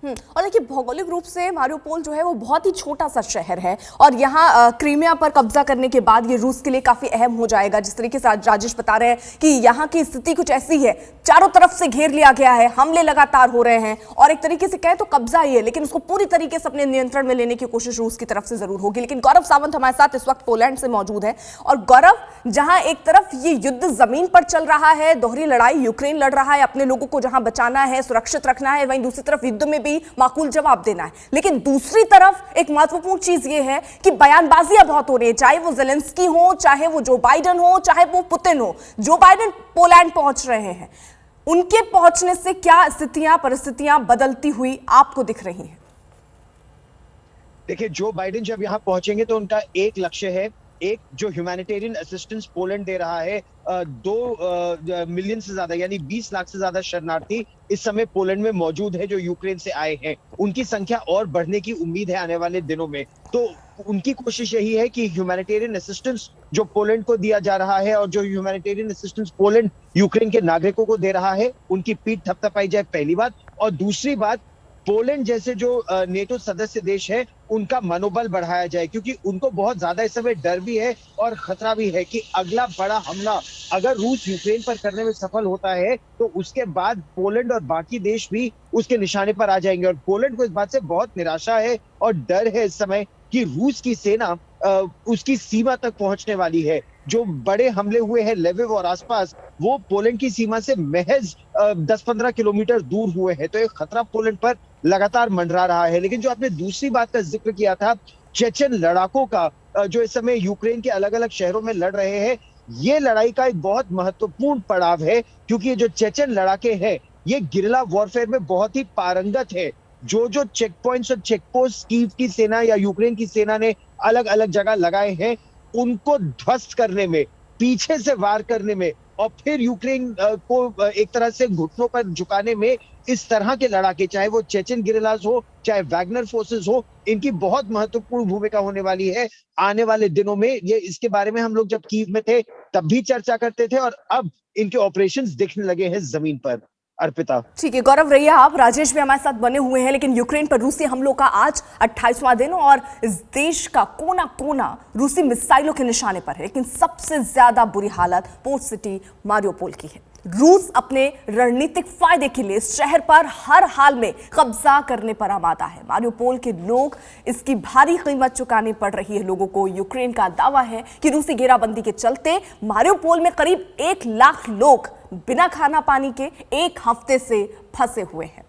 और देखिए भौगोलिक रूप से मारियोपोल जो है वो बहुत ही छोटा सा शहर है और यहाँ क्रीमिया पर कब्जा करने के बाद ये रूस के लिए काफी अहम हो जाएगा। जिस तरीके से आज राजेश बता रहे हैं कि यहाँ की स्थिति कुछ ऐसी है, चारों तरफ से घेर लिया गया है, हमले लगातार हो रहे हैं और एक तरीके से कहे तो कब्जा ही है, लेकिन उसको पूरी तरीके से अपने नियंत्रण में लेने की कोशिश रूस की तरफ से जरूर होगी। लेकिन गौरव सावंत हमारे साथ इस वक्त पोलैंड से मौजूद है। और गौरव, जहां एक तरफ ये युद्ध जमीन पर चल रहा है, दोहरी लड़ाई, यूक्रेन लड़ रहा है, अपने लोगों को जहां बचाना है, सुरक्षित रखना है, वहीं दूसरी तरफ युद्ध में भी माकूल जवाब देना है। लेकिन दूसरी तरफ एक महत्वपूर्ण चीज यह है कि बयानबाजियां बहुत हो रही है, चाहे वो ज़ेलेंस्की हो, चाहे वो जो बाइडेन हो, चाहे वो पुतिन हो। जो बाइडेन पोलैंड पहुंच रहे हैं, उनके पहुंचने से क्या स्थितियां, परिस्थितियां बदलती हुई आपको दिख रही हैं? देखिए, जो बाइडेन जब यहाँ पहुंचेंगे तो उनका एक लक्ष्य है, एक जो ह्यूमैनिटेरियन असिस्टेंस पोलैंड दे रहा है, 2 मिलियन से ज्यादा यानी 20 लाख से ज्यादा शरणार्थी इस समय पोलैंड में मौजूद है जो यूक्रेन से आए हैं। उनकी संख्या और बढ़ने की उम्मीद है आने वाले दिनों में। तो उनकी कोशिश यही है कि ह्यूमैनिटेरियन असिस्टेंस जो पोलैंड को दिया जा रहा है और जो ह्यूमैनिटेरियन असिस्टेंस पोलैंड यूक्रेन के नागरिकों को दे रहा है, उनकी पीठ थपथपाई जाए, पहली बात। और दूसरी बात, पोलैंड जैसे जो नेटो सदस्य देश है उनका मनोबल बढ़ाया जाए, क्योंकि उनको बहुत ज्यादा इस समय डर भी है और खतरा भी है कि अगला बड़ा हमला अगर रूस यूक्रेन पर करने में सफल होता है तो उसके बाद पोलैंड और बाकी देश भी उसके निशाने पर आ जाएंगे। और पोलैंड को इस बात से बहुत निराशा है और डर है इस समय कि रूस की सेना उसकी सीमा तक पहुंचने वाली है। जो बड़े हमले हुए हैं लेविव और आसपास, वो पोलैंड की सीमा से महज 10-15 किलोमीटर दूर हुए हैं। तो एक खतरा पोलैंड पर लगातार मंडरा रहा है। लेकिन जो आपने दूसरी बात का जिक्र किया था, चेचन लड़ाकों का, जो इस समय यूक्रेन के अलग अलग शहरों में लड़ रहे हैं, ये लड़ाई का एक बहुत महत्वपूर्ण पड़ाव है, क्योंकि ये जो चेचन लड़ाके हैं ये गिरिला वॉरफेयर में बहुत ही पारंगत है। जो चेक पॉइंट्स और चेक पोस्ट कीव की सेना या यूक्रेन की सेना ने अलग अलग जगह लगाए हैं, उनको ध्वस्त करने में, पीछे से वार करने में और फिर यूक्रेन को एक तरह से घुटनों पर झुकाने में इस तरह के लड़ाके, चाहे वो चेचन गिरिलास हो, चाहे वैगनर फोर्सेस हो, इनकी बहुत महत्वपूर्ण भूमिका होने वाली है आने वाले दिनों में। ये इसके बारे में हम लोग जब कीव में थे तब भी चर्चा करते थे और अब इनके ऑपरेशंस दिखने लगे हैं जमीन पर। अर्पिता, ठीक है गौरव, रहिए आप। राजेश भी हमारे साथ बने हुए हैं। लेकिन यूक्रेन पर रूसी हमलों का आज 28वां दिन और इस देश का कोना कोना रूसी मिसाइलों के निशाने पर है। लेकिन सबसे ज्यादा बुरी हालत पोर्ट सिटी मारियोपोल की है। रूस अपने रणनीतिक फायदे के लिए इस शहर पर हर हाल में कब्जा करने पर आमादा है। मारियोपोल के लोग, इसकी भारी कीमत चुकानी पड़ रही है लोगों को। यूक्रेन का दावा है कि रूसी घेराबंदी के चलते मारियोपोल में करीब 1 लाख लोग बिना खाना पानी के 1 हफ्ते से फंसे हुए हैं।